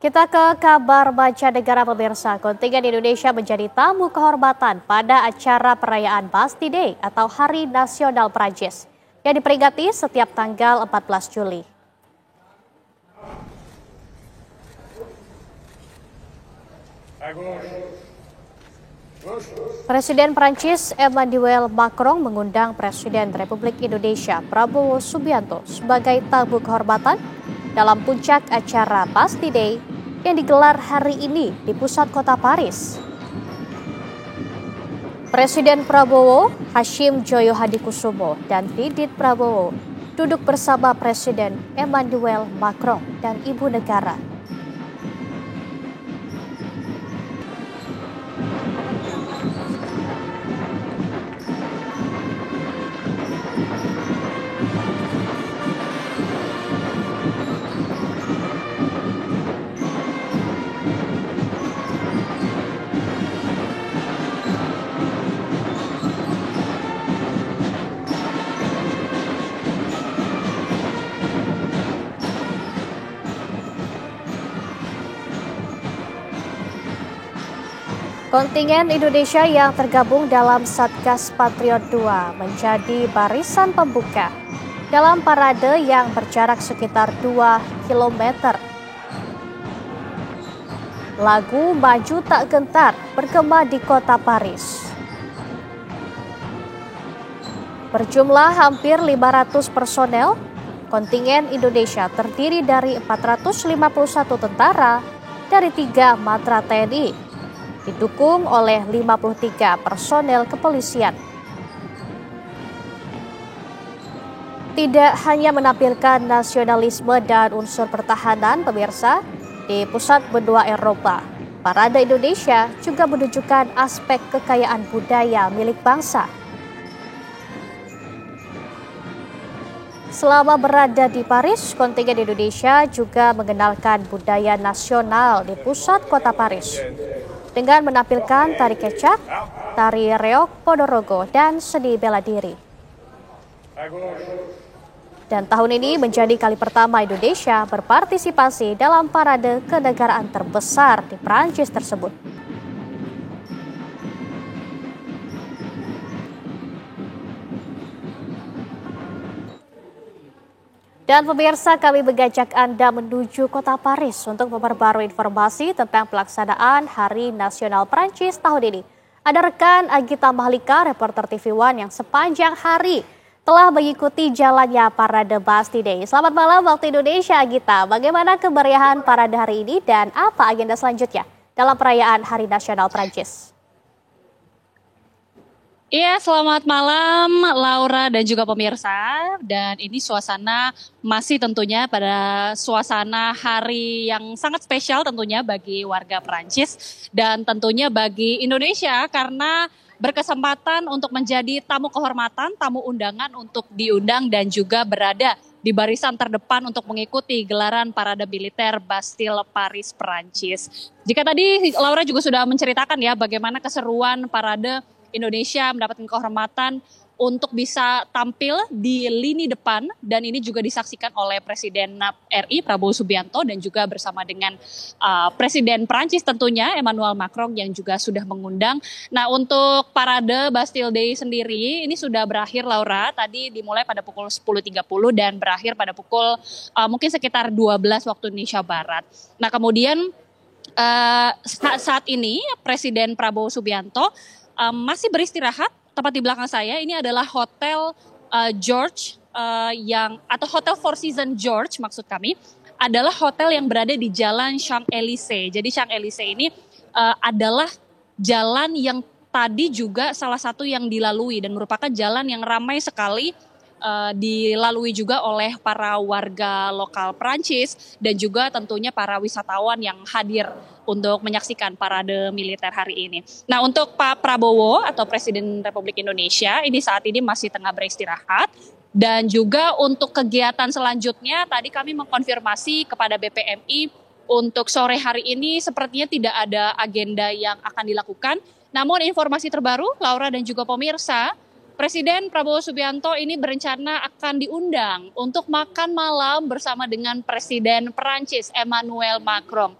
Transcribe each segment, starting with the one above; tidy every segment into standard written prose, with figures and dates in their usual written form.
Kita ke kabar mancanegara pemirsa. Kontingen Indonesia menjadi tamu kehormatan pada acara perayaan Bastille Day atau Hari Nasional Prancis yang diperingati setiap tanggal 14 Juli. Presiden Prancis Emmanuel Macron mengundang Presiden Republik Indonesia Prabowo Subianto sebagai tamu kehormatan dalam puncak acara Bastille Day yang digelar hari ini di pusat kota Paris. Presiden Prabowo, Hashim Joyo Hadikusumo, dan Didit Prabowo duduk bersama Presiden Emmanuel Macron dan Ibu Negara. Kontingen Indonesia yang tergabung dalam Satgas Patriot 2 menjadi barisan pembuka dalam parade yang berjarak sekitar 2 km. Lagu Maju Tak Gentar bergema di kota Paris. Berjumlah hampir 500 personel, kontingen Indonesia terdiri dari 451 tentara dari 3 matra TNI. Didukung oleh 53 personel kepolisian. Tidak hanya menampilkan nasionalisme dan unsur pertahanan, pemirsa, di pusat benua Eropa, parade Indonesia juga menunjukkan aspek kekayaan budaya milik bangsa. Selama berada di Paris, kontingen Indonesia juga mengenalkan budaya nasional di pusat kota Paris dengan menampilkan tari kecak, tari reok Ponorogo, dan seni bela diri. Dan tahun ini menjadi kali pertama Indonesia berpartisipasi dalam parade kenegaraan terbesar di Prancis tersebut. Dan pemirsa, kami mengajak Anda menuju kota Paris untuk memperbarui informasi tentang pelaksanaan Hari Nasional Prancis tahun ini. Ada rekan Agita Mahlika, reporter TV One yang sepanjang hari telah mengikuti jalannya parade Bastille Day. Selamat malam waktu Indonesia, Agita. Bagaimana kemeriahan parade hari ini dan apa agenda selanjutnya dalam perayaan Hari Nasional Prancis? Iya, selamat malam Laura dan juga pemirsa. Dan ini suasana masih tentunya pada suasana hari yang sangat spesial tentunya bagi warga Prancis dan tentunya bagi Indonesia karena berkesempatan untuk menjadi tamu kehormatan, tamu undangan untuk diundang dan juga berada di barisan terdepan untuk mengikuti gelaran parade militer Bastille Paris Prancis. Jika tadi Laura juga sudah menceritakan ya bagaimana keseruan parade Indonesia mendapatkan kehormatan untuk bisa tampil di lini depan dan ini juga disaksikan oleh Presiden RI Prabowo Subianto dan juga bersama dengan Presiden Prancis tentunya Emmanuel Macron yang juga sudah mengundang. Nah, untuk parade Bastille Day sendiri ini sudah berakhir Laura, tadi dimulai pada pukul 10.30 dan berakhir pada pukul mungkin sekitar 12 waktu Indonesia Barat. Nah, kemudian saat ini Presiden Prabowo Subianto masih beristirahat. Tepat di belakang saya ini adalah Hotel George atau Hotel Four Seasons George maksud kami adalah hotel yang berada di Jalan Champs-Élysées. Jadi Champs-Élysées ini adalah jalan yang tadi juga salah satu yang dilalui dan merupakan jalan yang ramai sekali dilalui juga oleh para warga lokal Prancis dan juga tentunya para wisatawan yang hadir untuk menyaksikan parade militer hari ini. Nah, untuk Pak Prabowo atau Presiden Republik Indonesia ini saat ini masih tengah beristirahat dan juga untuk kegiatan selanjutnya tadi kami mengkonfirmasi kepada BPMI untuk sore hari ini sepertinya tidak ada agenda yang akan dilakukan. Namun informasi terbaru Laura dan juga pemirsa, Presiden Prabowo Subianto ini berencana akan diundang untuk makan malam bersama dengan Presiden Prancis Emmanuel Macron.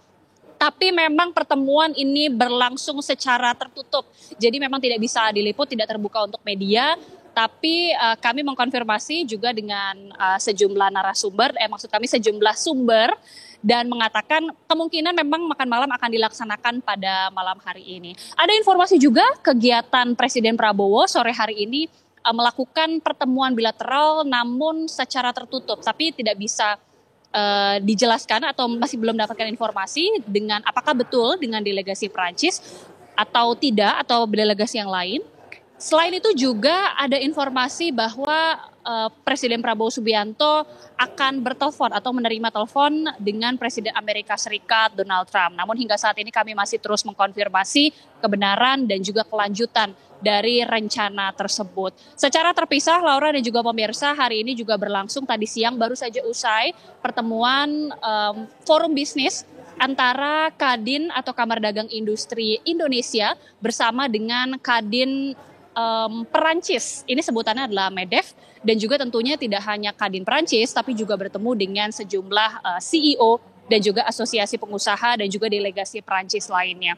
Tapi memang pertemuan ini berlangsung secara tertutup. Jadi memang tidak bisa diliput, tidak terbuka untuk media. Tapi kami mengkonfirmasi juga dengan sejumlah narasumber, maksud kami sejumlah sumber, dan mengatakan kemungkinan memang makan malam akan dilaksanakan pada malam hari ini. Ada informasi juga kegiatan Presiden Prabowo sore hari ini melakukan pertemuan bilateral namun secara tertutup, tapi tidak bisa dijelaskan atau masih belum mendapatkan informasi dengan apakah betul dengan delegasi Prancis atau tidak, atau delegasi yang lain. Selain itu juga ada informasi bahwa Presiden Prabowo Subianto akan bertelepon atau menerima telepon dengan Presiden Amerika Serikat Donald Trump. Namun hingga saat ini kami masih terus mengkonfirmasi kebenaran dan juga kelanjutan dari rencana tersebut. Secara terpisah, Laura dan juga pemirsa, hari ini juga berlangsung tadi siang baru saja usai pertemuan forum bisnis antara Kadin atau Kamar Dagang Industri Indonesia bersama dengan Kadin Perancis. Ini sebutannya adalah MEDEF, dan juga tentunya tidak hanya Kadin Perancis tapi juga bertemu dengan sejumlah CEO dan juga asosiasi pengusaha dan juga delegasi Perancis lainnya.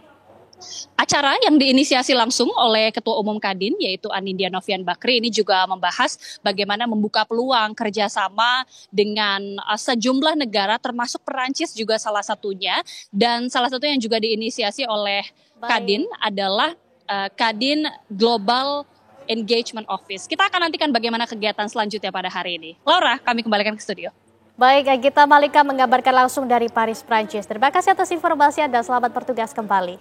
Acara yang diinisiasi langsung oleh Ketua Umum Kadin yaitu Anindya Novian Bakri ini juga membahas bagaimana membuka peluang kerjasama dengan sejumlah negara termasuk Perancis juga salah satunya, dan salah satu yang juga diinisiasi oleh Kadin adalah Kadin Global Engagement Office. Kita akan nantikan bagaimana kegiatan selanjutnya pada hari ini. Laura, kami kembalikan ke studio. Baik, Gita Malika mengabarkan langsung dari Paris, Prancis. Terima kasih atas informasi Anda, selamat bertugas kembali.